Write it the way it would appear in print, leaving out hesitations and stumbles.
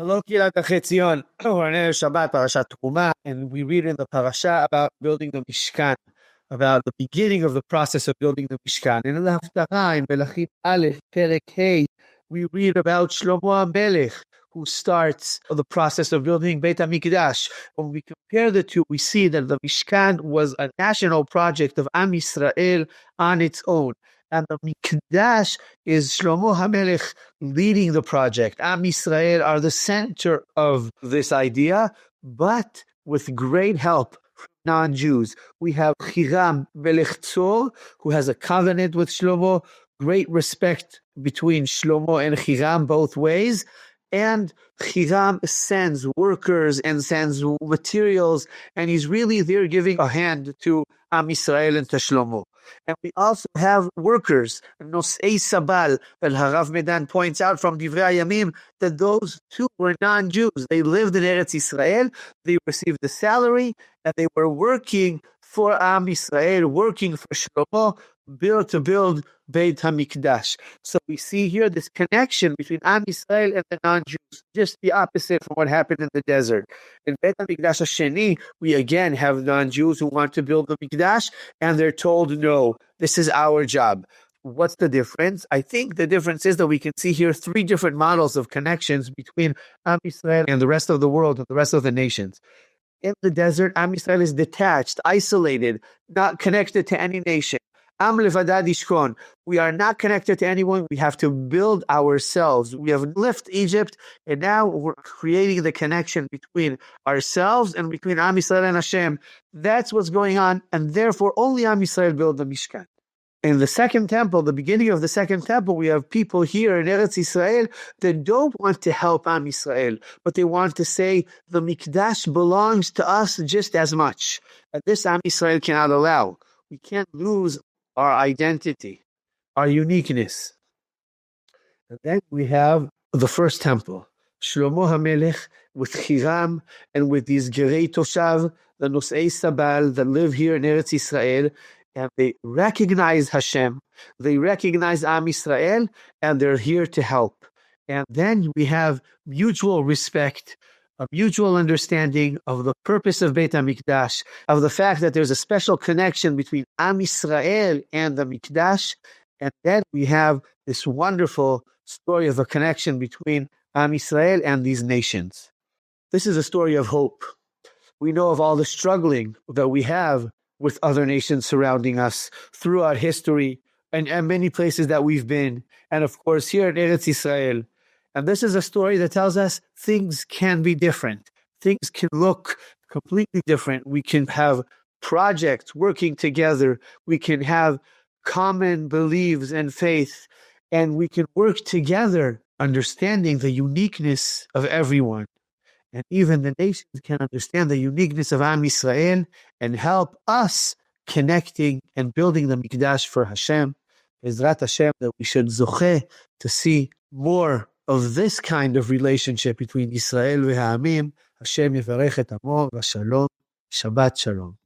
Hello, Kehilat Tzion. We're in Shabbat, Parashat Terumah, and we read in the Parashat about building the Mishkan, about the beginning of the process of building the Mishkan. And in the Haftarah, in Melachim Aleph, Perek Hey, we read about Shlomo HaMelech, who starts the process of building Beit HaMikdash. When we compare the two, we see that the Mishkan was a national project of Am Yisrael on its own. And the Mikdash is Shlomo HaMelech leading the project. Am Yisrael are the center of this idea, but with great help from non-Jews. We have Hiram Melech Tzor, who has a covenant with Shlomo, great respect between Shlomo and Hiram both ways. And Hiram sends workers and sends materials, and he's really there giving a hand to Am Yisrael and to Shlomo. And we also have workers, Nosei Sabal, that Harav Medan points out from Divrei Hayamim that those two were non-Jews. They lived in Eretz Yisrael, they received the salary, and they were working for Am Yisrael, working for Shlomo, to build Beit HaMikdash. So we see here this connection between Am Yisrael and the non-Jews, just the opposite from what happened in the desert. In Beit HaMikdash Hasheni, we again have non-Jews who want to build the Mikdash, and they're told, no, this is our job. What's the difference? I think the difference is that we can see here three different models of connections between Am Yisrael and the rest of the world and the rest of the nations. In the desert, Am Yisrael is detached, isolated, not connected to any nation. Am levadad yishkon. We are not connected to anyone. We have to build ourselves. We have left Egypt, and now we're creating the connection between ourselves and between Am Yisrael and Hashem. That's what's going on, and therefore only Am Yisrael build the Mishkan. In the second temple, the beginning of the second temple, we have people here in Eretz Yisrael that don't want to help Am Yisrael, but they want to say the Mikdash belongs to us just as much. And this Am Yisrael cannot allow. We can't lose our identity, our uniqueness. And then we have the first temple, Shlomo HaMelech with Hiram and with these Gerei Toshav, the Nosei Sabal that live here in Eretz Yisrael, and they recognize Hashem, they recognize Am Yisrael, and they're here to help. And then we have mutual respect, a mutual understanding of the purpose of Beit HaMikdash, of the fact that there's a special connection between Am Yisrael and the Mikdash, and then we have this wonderful story of a connection between Am Yisrael and these nations. This is a story of hope. We know of all the struggling that we have with other nations surrounding us throughout history and many places that we've been, and of course here in Eretz Yisrael. And this is a story that tells us things can be different. Things can look completely different. We can have projects working together. We can have common beliefs and faith. And we can work together, understanding the uniqueness of everyone. And even the nations can understand the uniqueness of Am Yisrael and help us connecting and building the Mikdash for Hashem. Bezrat Hashem, that we should zocheh to see more of this kind of relationship between Israel and Ha'amim. Hashem yivarech et amo v'shalom. Shabbat shalom.